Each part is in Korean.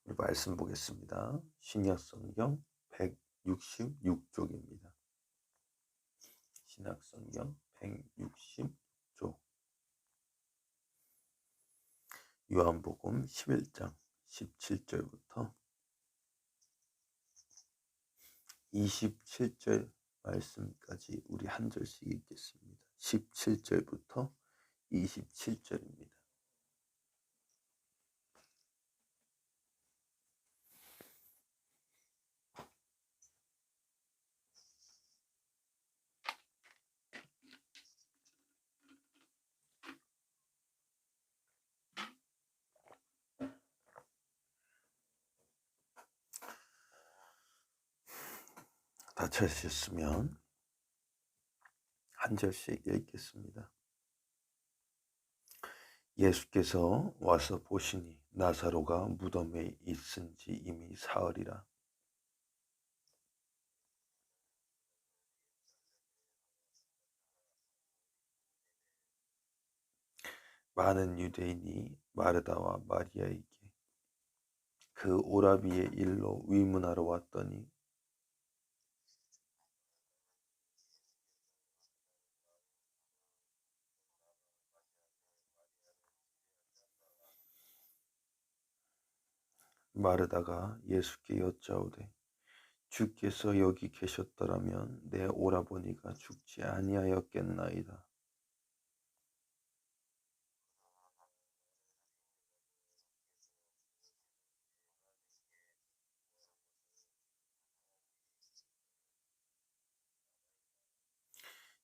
우리 말씀 보겠습니다. 신약성경 166쪽입니다. 신약성경 166쪽. 요한복음 11장 17절부터 27절 말씀까지 우리 한 절씩 읽겠습니다. 17절부터 27절입니다. 다 찾으셨으면 한 절씩 읽겠습니다. 예수께서 와서 보시니 나사로가 무덤에 있은 지 이미 사흘이라. 많은 유대인이 마르다와 마리아에게 그 오라비의 일로 위문하러 왔더니 마르다가 예수께 여짜오되 주께서 여기 계셨더라면 내 오라버니가 죽지 아니하였겠나이다.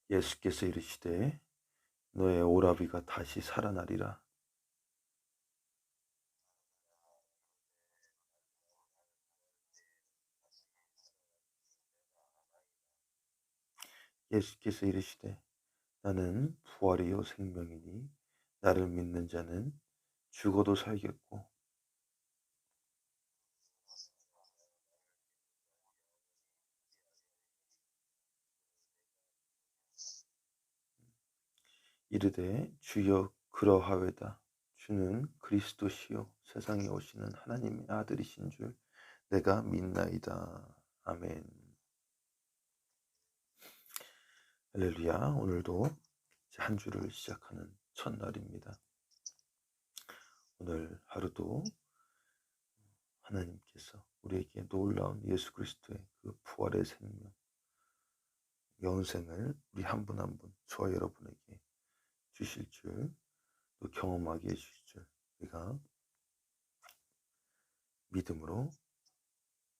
예수께서 이르시되 너의 오라비가 다시 살아나리라. 예수께서 이르시되 나는 부활이요 생명이니 나를 믿는 자는 죽어도 살겠고 이르되 주여 그러하외다. 주는 그리스도시요 세상에 오시는 하나님의 아들이신 줄 내가 믿나이다. 아멘. 할렐루야. 오늘도 한 주를 시작하는 첫날입니다. 오늘 하루도 하나님께서 우리에게 놀라운 예수 그리스도의 그 부활의 생명, 영생을 우리 한 분 한 분, 저와 여러분에게 주실 줄, 또 경험하게 해주실 줄 우리가 믿음으로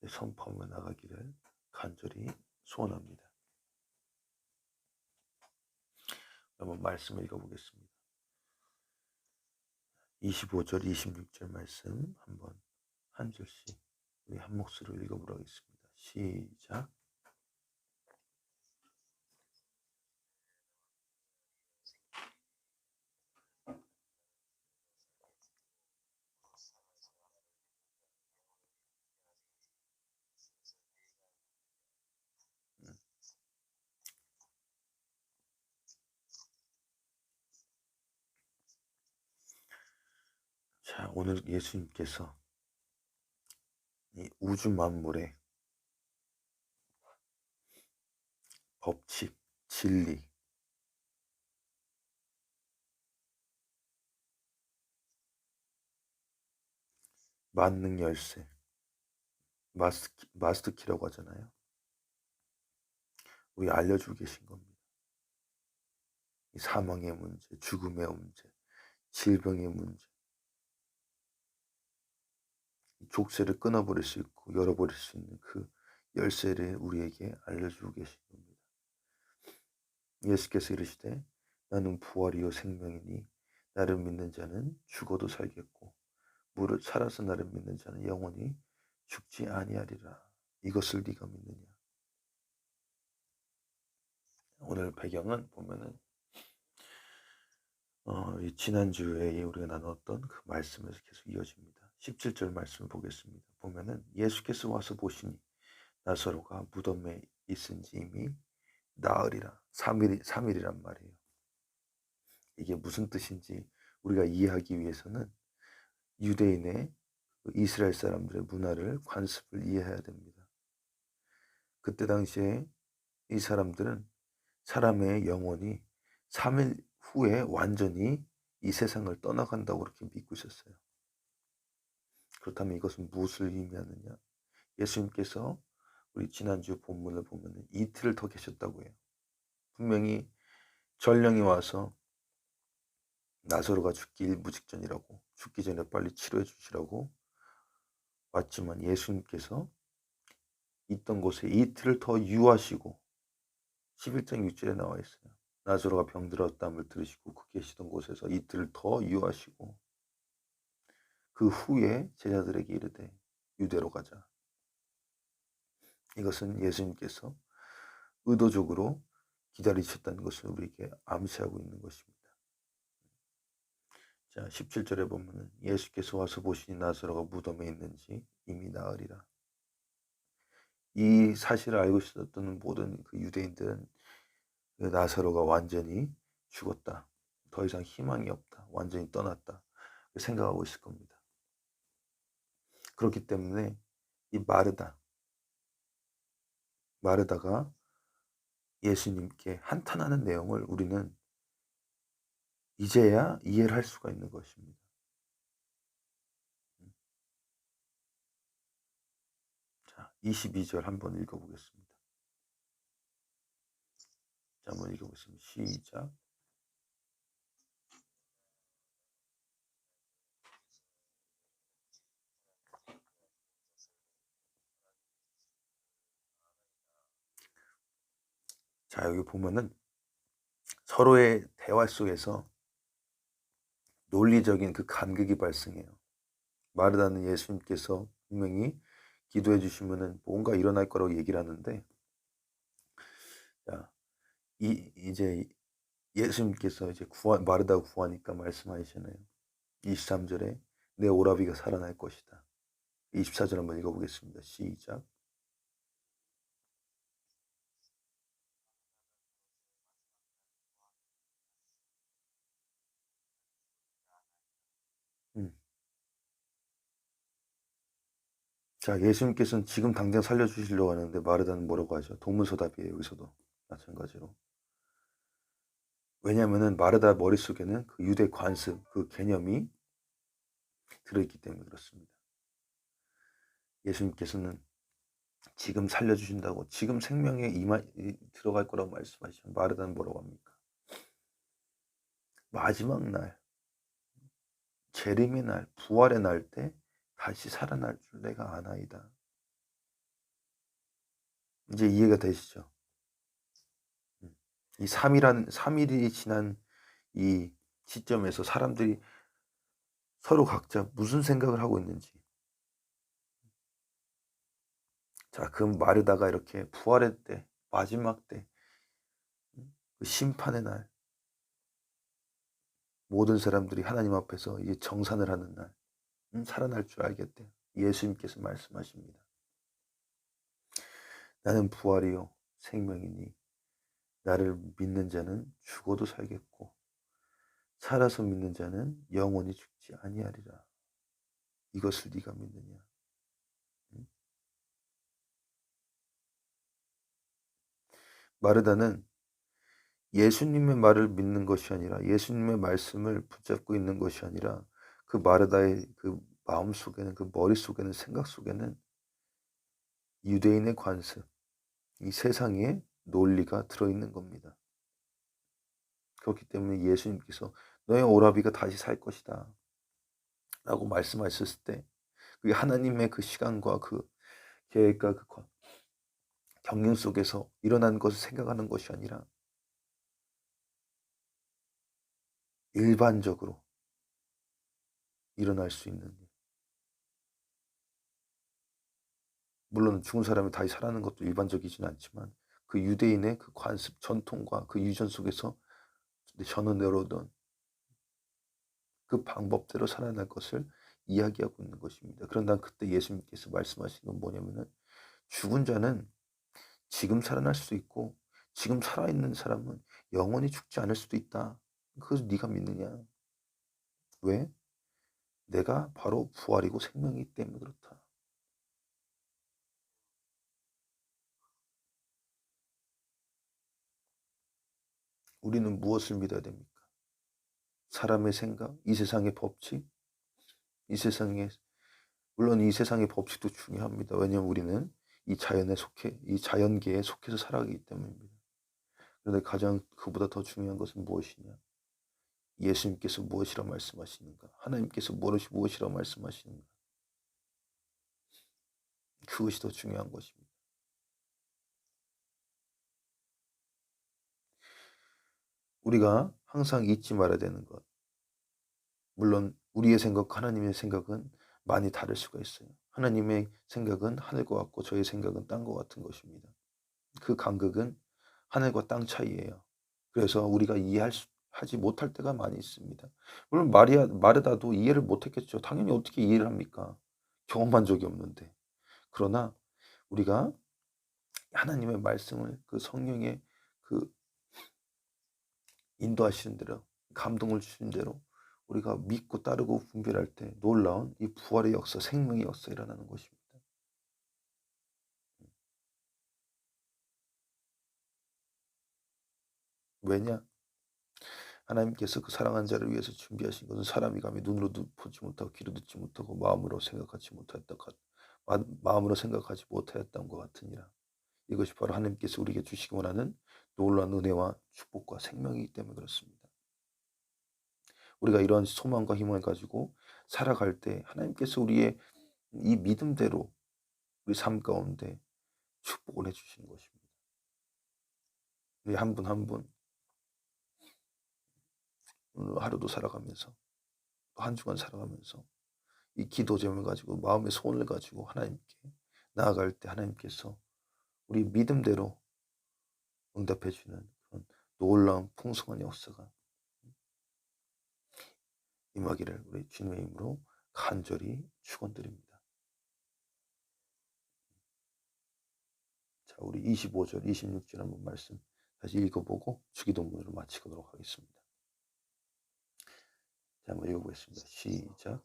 선포하며 나가기를 간절히 소원합니다. 한번 말씀을 읽어보겠습니다. 25절, 26절 말씀 한번 한 절씩 우리 한 목소리로 읽어보도록 하겠습니다. 시작. 자, 오늘 예수님께서 이 우주 만물의 법칙, 진리, 만능 열쇠, 마스터키라고 하잖아요. 우리 알려주고 계신 겁니다. 이 사망의 문제, 죽음의 문제, 질병의 문제, 족쇄를 끊어버릴 수 있고 열어버릴 수 있는 그 열쇠를 우리에게 알려주고 계신 겁니다. 예수께서 이르시되 나는 부활이요 생명이니 나를 믿는 자는 죽어도 살겠고 무릇 살아서 나를 믿는 자는 영원히 죽지 아니하리라. 이것을 네가 믿느냐. 오늘 배경은 보면은 지난주에 우리가 나눴던 그 말씀에서 계속 이어집니다. 17절 말씀을 보겠습니다. 보면은 예수께서 와서 보시니 나사로가 무덤에 있은지 이미 나흘이라. 3일이란 말이에요. 이게 무슨 뜻인지 우리가 이해하기 위해서는 유대인의 이스라엘 사람들의 문화를 관습을 이해해야 됩니다. 그때 당시에 이 사람들은 사람의 영혼이 3일 후에 완전히 이 세상을 떠나간다고 그렇게 믿고 있었어요. 그렇다면 이것은 무엇을 의미하느냐? 예수님께서 우리 지난주 본문을 보면 이틀을 더 계셨다고 해요. 분명히 전령이 와서 나사로가 죽기 일부 직전이라고, 죽기 전에 빨리 치료해 주시라고 왔지만 예수님께서 있던 곳에 이틀을 더 유하시고 11장 6절에 나와 있어요. 나사로가 병들었다함을 들으시고 그 계시던 곳에서 이틀을 더 유하시고 그 후에 제자들에게 이르되 유대로 가자. 이것은 예수님께서 의도적으로 기다리셨다는 것을 우리에게 암시하고 있는 것입니다. 자, 17절에 보면 예수께서 와서 보시니 나사로가 무덤에 있는지 이미 나으리라. 이 사실을 알고 있었던 모든 그 유대인들은 나사로가 완전히 죽었다. 더 이상 희망이 없다. 완전히 떠났다. 생각하고 있을 겁니다. 그렇기 때문에 이 마르다가 예수님께 한탄하는 내용을 우리는 이제야 이해를 할 수가 있는 것입니다. 자, 22절 한번 읽어보겠습니다. 자, 한번 읽어보겠습니다. 시작. 자, 여기 보면은 서로의 대화 속에서 논리적인 그 간극이 발생해요. 마르다는 예수님께서 분명히 기도해 주시면은 뭔가 일어날 거라고 얘기를 하는데, 자, 이제 예수님께서 이제 마르다 구하니까 말씀하시잖아요. 23절에 내 오라비가 살아날 것이다. 24절 한번 읽어보겠습니다. 시작. 음. 자, 예수님께서는 지금 당장 살려주시려고 하는데 마르다는 뭐라고 하죠? 동문서답이에요. 여기서도 마찬가지로. 왜냐하면은 마르다 머릿속에는 그 유대 관습 그 개념이 들어있기 때문에 그렇습니다. 예수님께서는 지금 살려주신다고, 지금 생명에 들어갈 거라고 말씀하시면 마르다는 뭐라고 합니까? 마지막 날, 재림의 날, 부활의 날 때 다시 살아날 줄 내가 아나이다. 이제 이해가 되시죠? 이 3일이 지난 이 시점에서 사람들이 서로 각자 무슨 생각을 하고 있는지. 자, 그 마르다가 이렇게 부활의 때, 마지막 때, 그 심판의 날, 모든 사람들이 하나님 앞에서 이 정산을 하는 날, 살아날 줄 알겠대요. 예수님께서 말씀하십니다. 나는 부활이요 생명이니 나를 믿는 자는 죽어도 살겠고 살아서 믿는 자는 영원히 죽지 아니하리라. 이것을 네가 믿느냐? 마르다는 예수님의 말을 믿는 것이 아니라 예수님의 말씀을 붙잡고 있는 것이 아니라 그 마르다의 그 마음 속에는, 그 머릿 속에는, 생각 속에는 유대인의 관습, 이 세상의 논리가 들어있는 겁니다. 그렇기 때문에 예수님께서 너의 오라비가 다시 살 것이다 라고 말씀하셨을 때 그게 하나님의 그 시간과 그 계획과 그 경륜 속에서 일어난 것을 생각하는 것이 아니라 일반적으로 일어날 수 있는 일. 물론 죽은 사람이 다시 살아나는 것도 일반적이지는 않지만 그 유대인의 그 관습, 전통과 그 유전 속에서 전혀 내려오던 그 방법대로 살아날 것을 이야기하고 있는 것입니다. 그런데 그때 예수님께서 말씀하신 건 뭐냐면은 죽은 자는 지금 살아날 수도 있고 지금 살아있는 사람은 영원히 죽지 않을 수도 있다. 그것을 네가 믿느냐? 왜? 내가 바로 부활이고 생명이기 때문에 그렇다. 우리는 무엇을 믿어야 됩니까? 사람의 생각, 이 세상의 법칙, 이 세상의 물론 이 세상의 법칙도 중요합니다. 왜냐하면 우리는 이 자연계에 속해서 살아가기 때문입니다. 그런데 가장 그보다 더 중요한 것은 무엇이냐? 예수님께서 무엇이라 말씀하시는가? 하나님께서 무엇이라 말씀하시는가? 그것이 더 중요한 것입니다. 우리가 항상 잊지 말아야 되는 것. 물론 우리의 생각, 하나님의 생각은 많이 다를 수가 있어요. 하나님의 생각은 하늘과 같고 저의 생각은 땅과 같은 것입니다. 그 간극은 하늘과 땅 차이예요. 그래서 우리가 하지 못할 때가 많이 있습니다. 물론 마르다도 이해를 못했겠죠. 당연히 어떻게 이해를 합니까? 경험한 적이 없는데. 그러나 우리가 하나님의 말씀을 그 성령의 그 인도하시는 대로 감동을 주신 대로 우리가 믿고 따르고 분별할 때 놀라운 이 부활의 역사, 생명의 역사 일어나는 것입니다. 왜냐? 하나님께서 그 사랑한 자를 위해서 준비하신 것은 사람이 감히 눈으로 보지 못하고 귀로 듣지 못하고 마음으로 생각하지 못하였던 것 같으니라. 이것이 바로 하나님께서 우리에게 주시기 원하는 놀라운 은혜와 축복과 생명이기 때문에 그렇습니다. 우리가 이러한 소망과 희망을 가지고 살아갈 때 하나님께서 우리의 이 믿음대로 우리 삶 가운데 축복을 해주시는 것입니다. 우리 한 분 한 분 오늘 하루도 살아가면서 또 한 주간 살아가면서 이 기도 제목을 가지고 마음의 소원을 가지고 하나님께 나아갈 때 하나님께서 우리 믿음대로 응답해 주는 그런 놀라운 풍성한 역사가 임하기를 우리 주님의 이름으로 간절히 축원드립니다. 자, 우리 25절, 26절 한번 말씀 다시 읽어보고 주기도문으로 마치도록 하겠습니다. 자, 한번 읽어보겠습니다. 시작.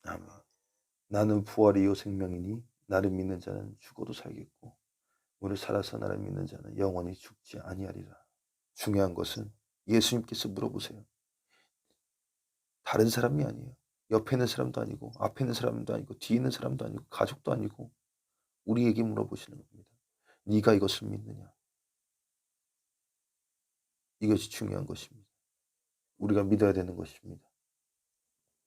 아멘. 나는 부활이요 생명이니 나를 믿는 자는 죽어도 살겠고 오늘 살아서 나를 믿는 자는 영원히 죽지 아니하리라. 중요한 것은 예수님께서 물어보세요. 다른 사람이 아니에요. 옆에 있는 사람도 아니고 앞에 있는 사람도 아니고 뒤에 있는 사람도 아니고 가족도 아니고 우리에게 물어보시는 겁니다. 네가 이것을 믿느냐? 이것이 중요한 것입니다. 우리가 믿어야 되는 것입니다.